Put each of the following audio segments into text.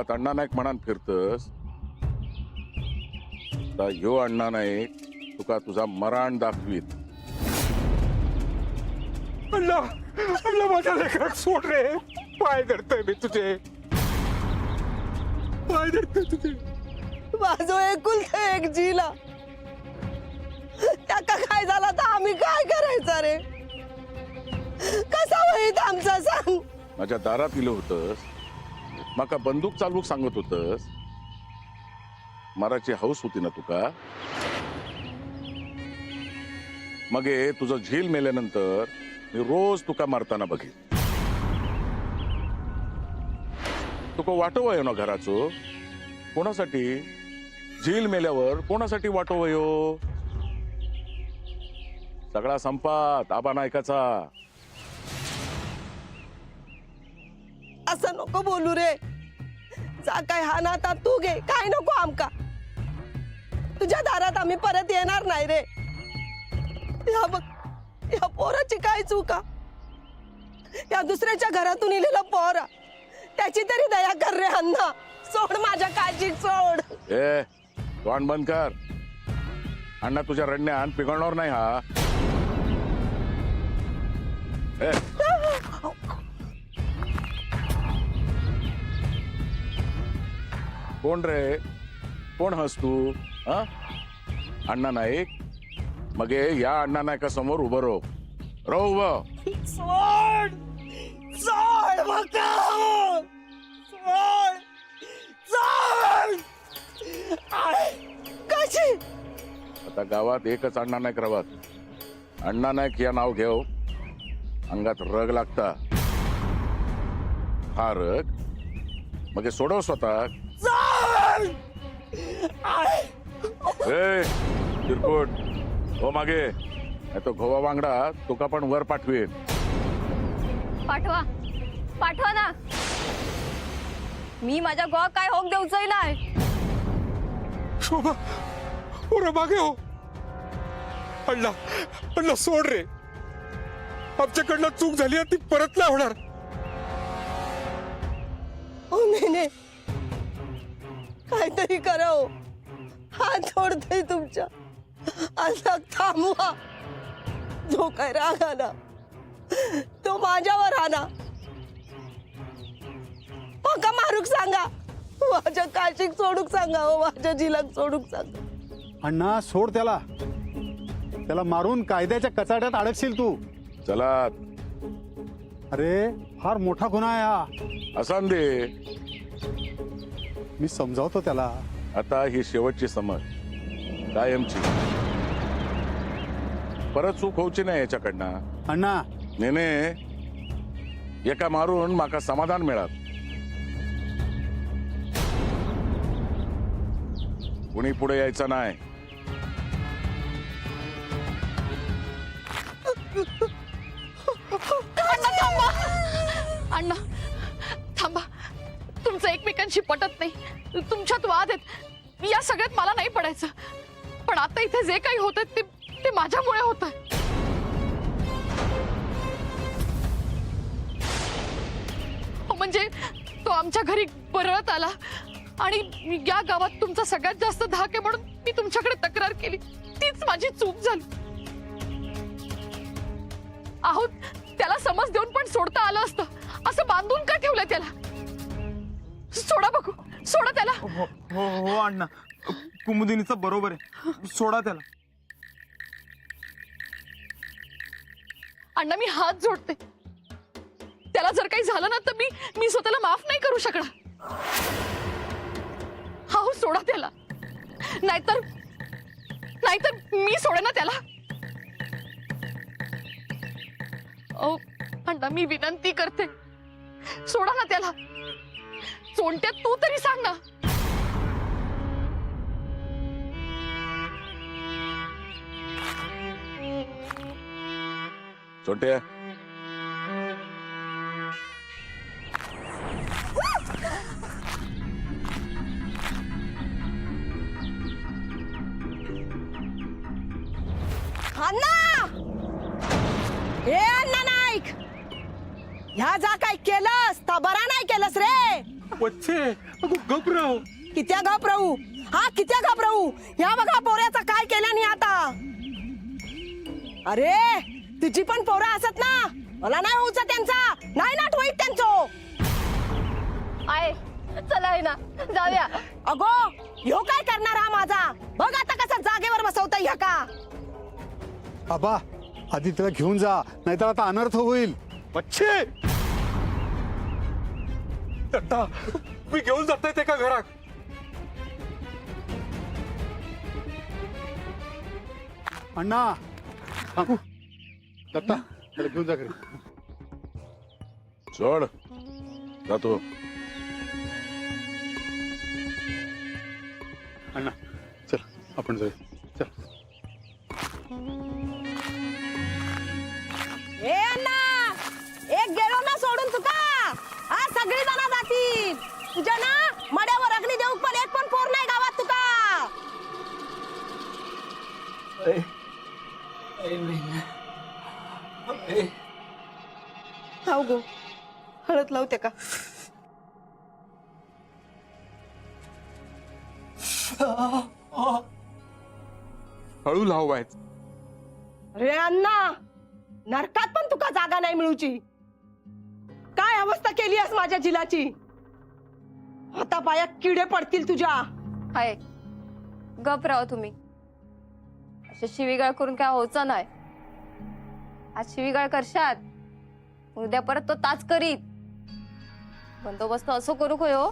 गावात अण्णा नाईक म्हणान फिरतस तर ह्यो अण्णा नाईक तुका तुझा मराण दाखवीत. अण्णा अण्णा माझ्या लेकराक सोड रे, पाय धरतोय मी तुझे, पाय धरतोय तुझे. माझो एकुलता एक जीला, त्याका काय झाला तर आम्ही काय करायचं रे? कसा होईत आमचा सांग? माझ्या दारात इलं होतस, माका बंदूक चालवूक सांगत होतस, माराची हौस होती ना तुका. मगे तुझं झील मेल्यानंतर मी रोज तुका मारताना बघेन. तुका वाटो वयो ना घराचो, कोणासाठी? झील मेल्यावर कोणासाठी वाटो वयो? सगळा संपात आबा नायकाचा. असं नको बोलू रे. जा काय हा नाता तू घे, काय नको आमका. तुझ्या दारात आम्ही परत येणार नाही रे. या बघ, या पोराची काय चुका? या दुसऱ्याच्या घरातून इलेला पोरा, त्याची तरी दया कर रे अण्णा. सोड माझ्या काळजीत सोड. ए तोंड बंद कर. अण्णा तुझ्या रडण्यात पिघळणार नाही हा. ए कोण रे? कोण हस तू? हा अण्णा नाईक? मगे या अण्णा नायका समोर उभं राह उभं. सोड सोड बघा, सोड सोड. कशी? आता गावात एकच अण्णा नाईक राहत. अण्णा नाईक या नाव घेव अंगात रग लागता. हा रग मगे सोडव स्वतः. ए चिरकुट हो मागे, तो घोवा वांगडा तुका पण वर पाठवेन. पाठवा पाठवा ना. मी माझ्या गोवा काय होक देऊचंय नाही. शोभा ओरा मागे हो. अण्णा अण्णा सोड रे, आमच्याकडनं चूक झाली आहे, ती परत नाही होणार. ओ मेने, काहीतरी करा हो. हात जोडतोय तुमच्या. आता थांबवा. जो काय राग आला तो माझ्यावर आला. मका मारूक सांगा, माझ्या काशीक सोडूक सांगा, हो माझ्या जिलाक सोडूक सांगा. अण्णा सोड त्याला, त्याला मारून कायद्याच्या कचाट्यात अडकशील तू. चला अरे फार मोठा गुन्हा आहे हा. असान दे. मी समजावतो त्याला. आता ही शेवटची समज, कायमची. परत चूक होऊची नाही याच्याकडनं. अण्णा नेने एका मारून माका समाधान मिळात. कुणी पुढे यायचं नाही. अण्णा थांबा. अण्णा थांबा. तुमचं एकमेकांशी पटत नाही, तुमच्यात वाद आहेत. या सगळ्यात मला नाही पडायचं, पण आता इथे जे काही होत ते माझ्यामुळे होत आहे. म्हणजे तो आमच्या घरी परत आला आणि या गावात तुमचा सगळ्यात जास्त धाक आहे म्हणून मी तुमच्याकडे तक्रार केली. तीच माझी चूक झाली. आहोत त्याला समज देऊन पण सोडता आलं असतं. असं बांधून का ठेवलं त्याला? सोडा बघू, सोडा त्याला. हो हो हो अण्णा, कुमुदिनीचं बरोबर आहे, सोडा त्याला. अण्णा मी हात जोडते. त्याला जर काही झालं ना तर मी स्वतःला माफ नाही करू शकणार. हा सोडा त्याला, नाहीतर मी सोडे ना त्याला. ओ अण्णा मी विनंती करते, सोडा ना त्याला. चोंट्या तू तरी सांग ना. छोटे अण्णा, हे अण्णा नाईक, ह्या जा काय केलंस ता बरा नाही केलंस रे. वच्छे अगो घबराव. कित्या घाबरवू हा कित्या घाबरवू ह्या बघा पोऱ्याचा काय केल्याने आता. अरे तुझी पण पोरं असत ना मला नाही होऊचा त्यांचा नाही नाट होईत त्यांचो. आहे चला आहे ना जाऊया. अगो ह्यो काय करणार हा माझा बघ आता कसा जागेवर बसवता ह्या का. आबा आधी त्याला घेऊन जा, नाहीतर आता अनर्थ होईल. वच्छे दत्ता मी घेऊन जातोय ते का घरात. अण्णा थांब. दत्ता त्याला घेऊन जा घरी. सोड जातो. अण्णा चल आपण जाऊ. चल. ए अण्णा एक गेलो ना सोडून तुका हा सगळी जण जातील. तुझ्या ना मड्यावर अग्नी देऊ पण एक पण पोर नाही गावात तुका. हाव गो हळद लावते का. हळू लावायच. अरे अण्णा नरकात पण तुका जागा नाही मिळूची. काय अवस्था केली आहेस माझ्या जिलाची. आता पायात किडे पडतील तुझ्या. हाय गप राहा तुम्ही. असे शिवीगाळ करून काय होचं नाही. आज शिवीगाळ करशात उद्या परत तो ताच करीत. बंदोबस्त असं करू खोयो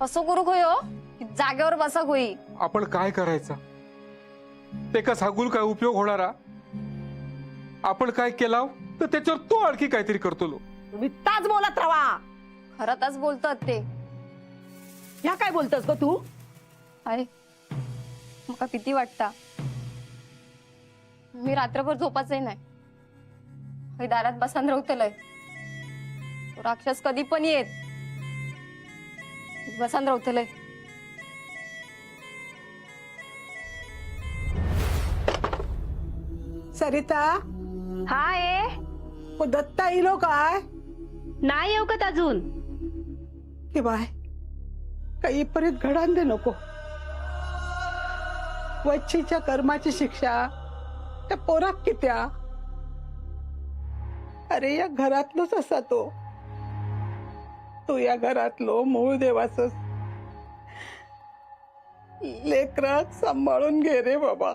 असं करू खोयो की जागेवर बसा होई. आपण काय करायचं ते का सांगून काय उपयोग होणारा. आपण काय केला तर त्याच्यावर तो आणखी काहीतरी करतो लो. तुम्ही ताच बोलत राहा. खरं ताच बोलतात ते. ह्या काय बोलतस ग तू. हाय मका किती वाटता. मी रात्रभर झोपाचंही नाही. हे दारात बसान राहतलंय. तो राक्षस कधी पण येत बसान राहतलंय. सरिता हाय ओ दत्ता इलो काय नाही येऊ का अजून. हे बाय काही परत घडान दे नको. वच्छीच्या कर्माची शिक्षा त्या पोराक कित्या. अरे या घरातलोच असा तो. तू या घरातलो मूळ देवाच लेकरात सांभाळून घे रे बाबा.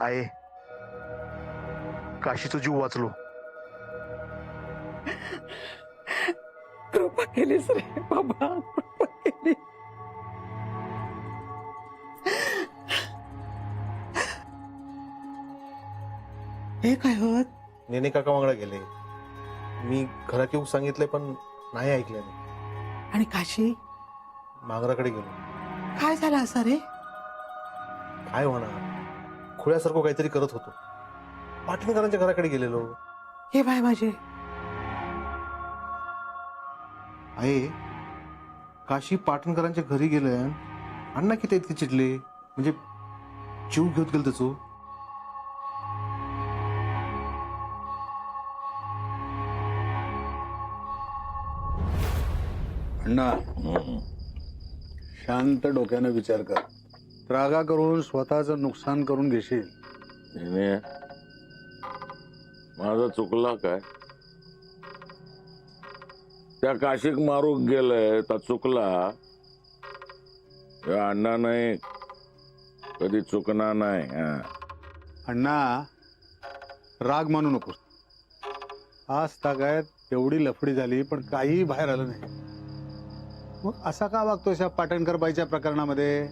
आहे काशीचा जीव वाचलो. कृपा केलीस रे बाबा कृपा केली. हे काय होत. नेने काका वांगडा गेले. मी घरात येऊ सांगितले पण नाही ऐकले. आणि काशी मांगराकडे गेलो. काय झालं असं रे. काय होणार खुळ्यासारखं काहीतरी करत होतो. पाटणकरांच्या घराकडे गेलेलो. हे बाय माझे आहे काशी पाटणकरांच्या घरी गेले. अण्णा किती इतके चिडले म्हणजे जीव घेत गेल त्याचो. अण्णा शांत डोक्यानं विचार कर. रागा करून स्वतःचं नुकसान करून घेशील. हिने माझा चुकला काय. त्या काशीक मारूक गेलंय तर चुकला. या अण्णा नाही कधी चुकणार नाही. अण्णा राग मानू नकोस. आज तागायत एवढी लफडी झाली पण काहीही बाहेर आलं नाही. मग असा का वागतोस या पाटणकर बाईच्या प्रकरणामध्ये.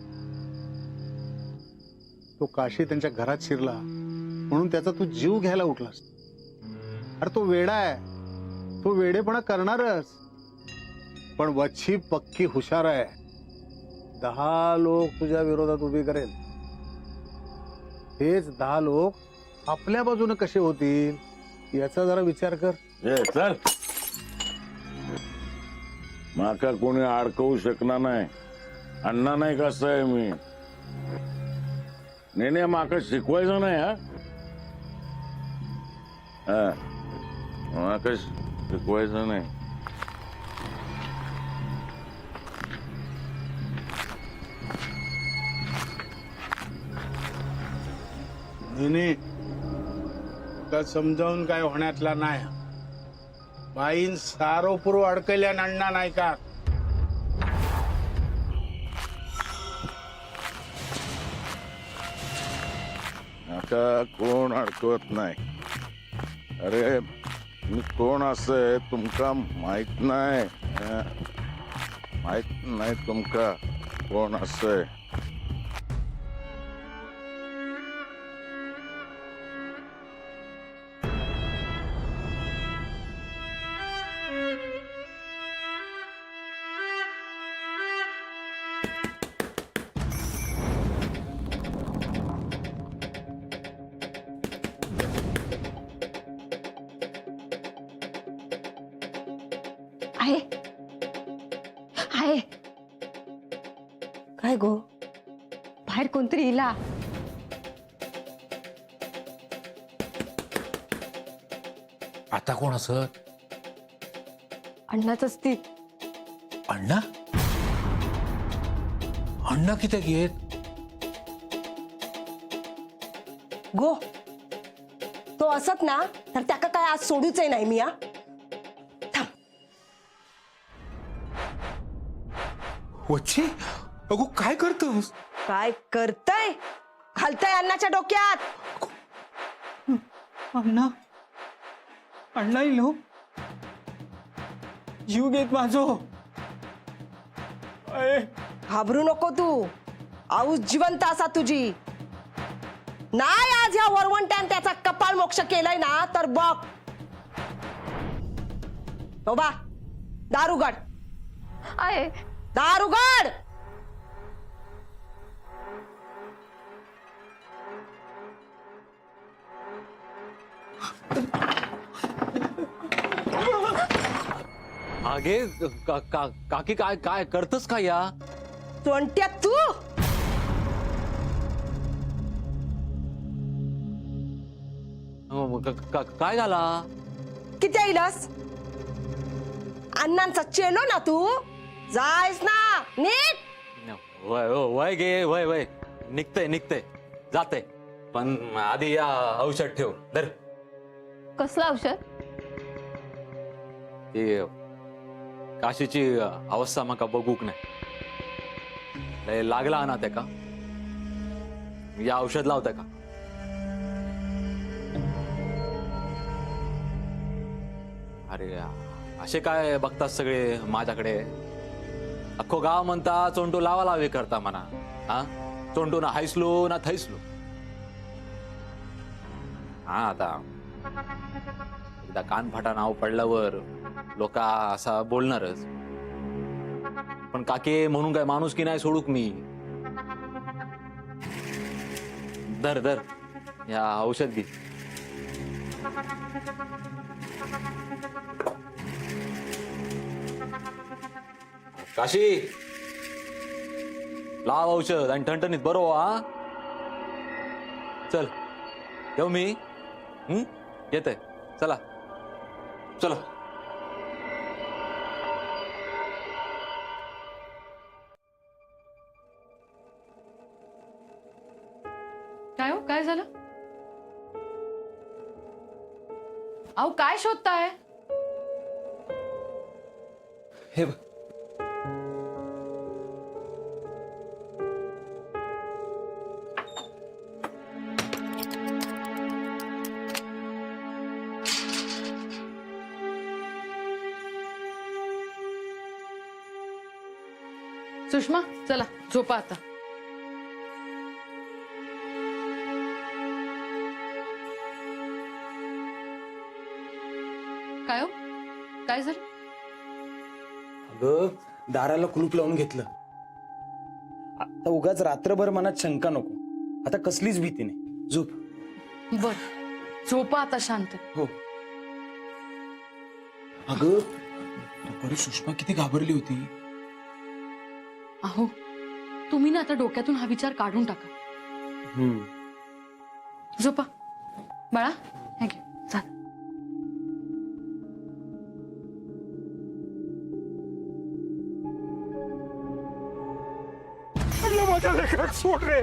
तो काशी त्यांच्या घरात शिरला म्हणून त्याचा तू जीव घ्यायला उठलास. अरे तो वेडा आहे. तो वेडेपणा करणारच. पण वच्छी पक्की हुशार आहे. 10 लोक तुझ्या विरोधात उभी करेल. हेच 10 लोक आपल्या बाजूने कसे होतील याचा जरा विचार कर. चल माका कोणी अडकवू शकणार नाही. अण्णा नाही कसं आहे मी. नेने माका शिकवायचं नाही. हा माका शिकवायचं नाही. नाही का समजावून काय होण्यातला नाही. बाईन सारो पुरो अडकल्या अण्णा नाही का. आता कोण अडकवत नाही. अरे मी कोण असं तुमका माहित नाही. माहित नाही तुमका कोण असं. आहे आहे काय गो. बाहेर कोणतरी इला. आता कोण असत. अण्णाच असतील. अण्णा अण्णा किती घेत. गो तो असत ना तर त्याका काय आज सोडूच नाही मी. हा वच्छी अगो काय करतोस. काय करतय. घालतय अन्नाच्या डोक्यात. अण्णा अण्णा इलो जीव घेत माझो. अय घाबरू नको तू. आऊस जिवंत असा तुझी. नाही आज ह्या वरवंट्यान त्याचा कपाळ मोक्ष केलाय ना तर बघ. हो बा दार उघड. आहे दार उघड. आगे काकी काय काय करतस का या. सोंट्या तू. काय झाला. किती येईलस. अण्णांचा चेलो ना तू. जायस ना नीट. वय वय गे वय वय निघतंय जाते. पण आधी या औषध ठेव धर. कसलं औषध. ते काशीची अवस्था मका बघूक नाही. लय लागला ना त्या का या औषध लावताय का. अरे असे काय बघतात सगळे माझ्याकडे. अख्खो गाव म्हणता चोंटू लावा लावे करता म्हणा. हा चोंटू ना हायसलो ना थैसलो. हा आता एकदा कानफाटा नाव पडल्यावर लोक असा बोलणारच. पण काके म्हणून काय माणूस की नाही सोडूक मी. धर धर या औषध घे. काशी लाव औषध आणि ठणठणीत बरोबर. हा चल येऊ मी. येते चला चला. काय हो काय झालं. अहो काय शोधताय. हे बघ. सुषमा चला झोपा आता. काय हो काय झालं. अगं दाराला कुलूप लावून घेतलं. आता उगाच रात्रभर मनात शंका नको. आता कसलीच भीती नाही. झोप. बर झोपा आता शांत. हो. अगं दुपारी सुषमा किती घाबरली होती. अहो तुम्ही ना आता डोक्यातून हा विचार काढून टाका. झोपा बाळा. हे घे जा. माझ्या लेकराक सोड रे.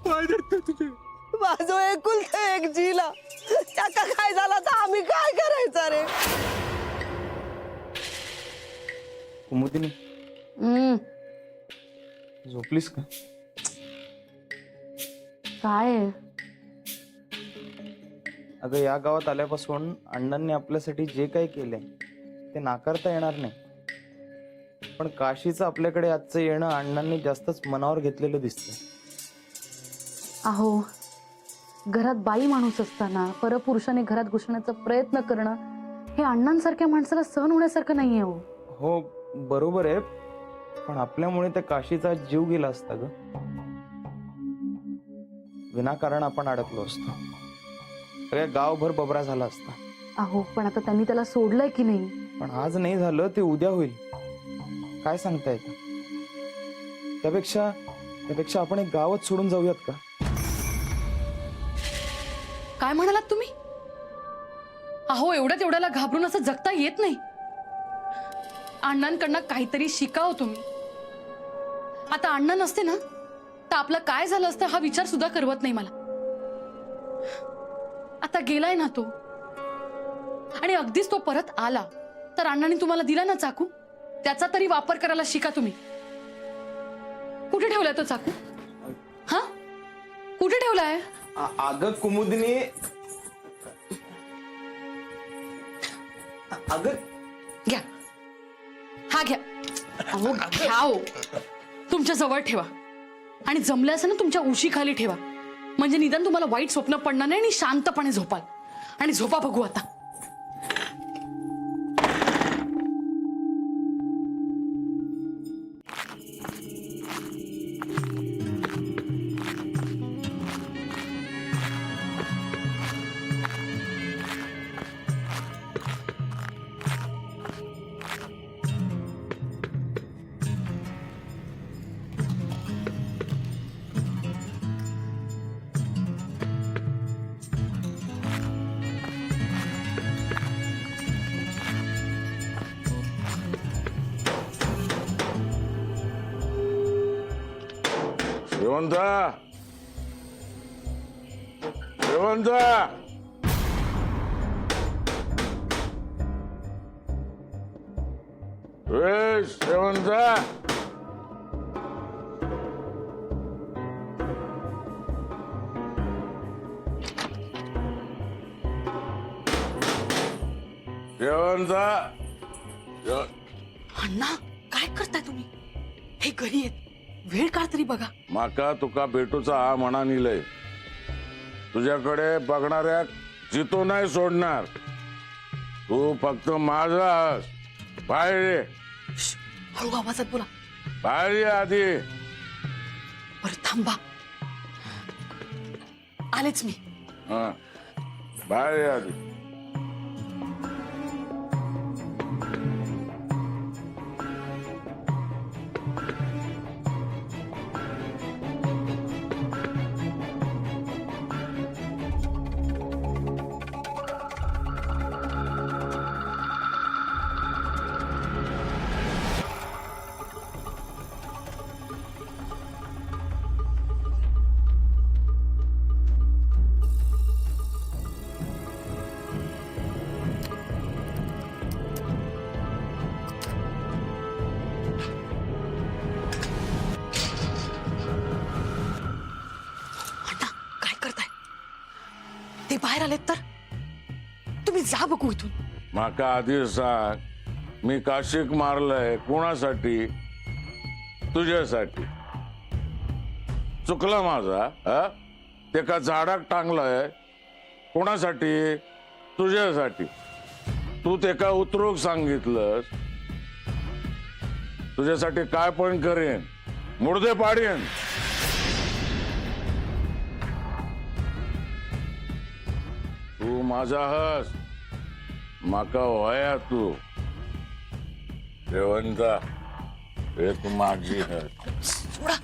पाय देते तुझे. माझो एकुलते एक जिला त्याका काय झाला तर आम्ही काय करायचं रे? कुमुदिनी झोपलीस का? काय अगं या गावात आल्यापासून अण्णांनी आपल्यासाठी जे काही केलंय ते नाकारता येणार नाही. पण काशीचं आपल्याकडे आजचं येणं अण्णांनी जास्तच मनावर घेतलेलं दिसतंय. अहो, घरात बाई माणूस असताना परपुरुषाने घरात घुसण्याचा प्रयत्न करणं हे अण्णांसारख्या माणसाला सहन होण्यासारखं नाहीये. हो हो बरोबर आहे, पण आपल्यामुळे त्या काशीचा जीव गेला असता ग. विनाकारण आपण अडकलो असतो, सगळ्या गावभर बबरा झाला असता. अहो, पण आता त्यांनी त्याला सोडलंय की नाही? पण आज नाही झालं ते उद्या होईल, काय सांगता येतं. त्यापेक्षा आपण एक गावच सोडून जाऊयात का? काय म्हणालात तुम्ही? अहो, एवढ्याला घाबरून असं जगता येत नाही. अण्णांकडनं काहीतरी शिकावं तुम्ही. आता अण्णा नसते ना तर आपलं काय झालं असतं हा विचार सुद्धा करवत नाही मला. आता गेलाय ना तो, आणि अगदीच तो परत आला तर अण्णांनी तुम्हाला दिला ना चाकू, त्याचा तरी वापर करायला शिका तुम्ही. कुठे ठेवलाय तो चाकू? हा, कुठे ठेवलाय? अगं कुमुदिनी, अगं घ्या, हा घ्या. अहो घ्या हो. तुमच्या जवळ ठेवा आणि जमलं असं ना तुमच्या उशीखाली ठेवा, म्हणजे निदान तुम्हाला वाईट स्वप्न पडणार नाही आणि शांतपणे झोपाल. आणि झोपा बघू आता. शेवंता, शेवंता, अण्णा, काय करताय तुम्ही? हे घरी येत, वेळ काढ तरी बघा. माका तुका भेटूचा हा म्हणा निलय. तुझ्याकडे बघणाऱ्या जितो नाही सोडणार. तू फक्त माझा आहेस. बाहेर ये. हळू आवाजात बोला. बाहेर ये आधी. बरं थांबा, आलेच मी. हा, बाहेर ये आधी. बाहेर आलेत तर तुम्ही जा बघू इथून. माका आधी सांग, मी काशिक मारलंय कोणासाठी? तुझ्यासाठी. चुकला माझा. हा, ते का झाडाक टांगलंय कोणासाठी? तुझ्यासाठी. तू ते का उतरूक सांगितलंस? तुझ्यासाठी काय पण करेन, मुर्दे पाडेन. तू माझा हस, माका होया तू. शेवंता, एक माझी हस. सोडा.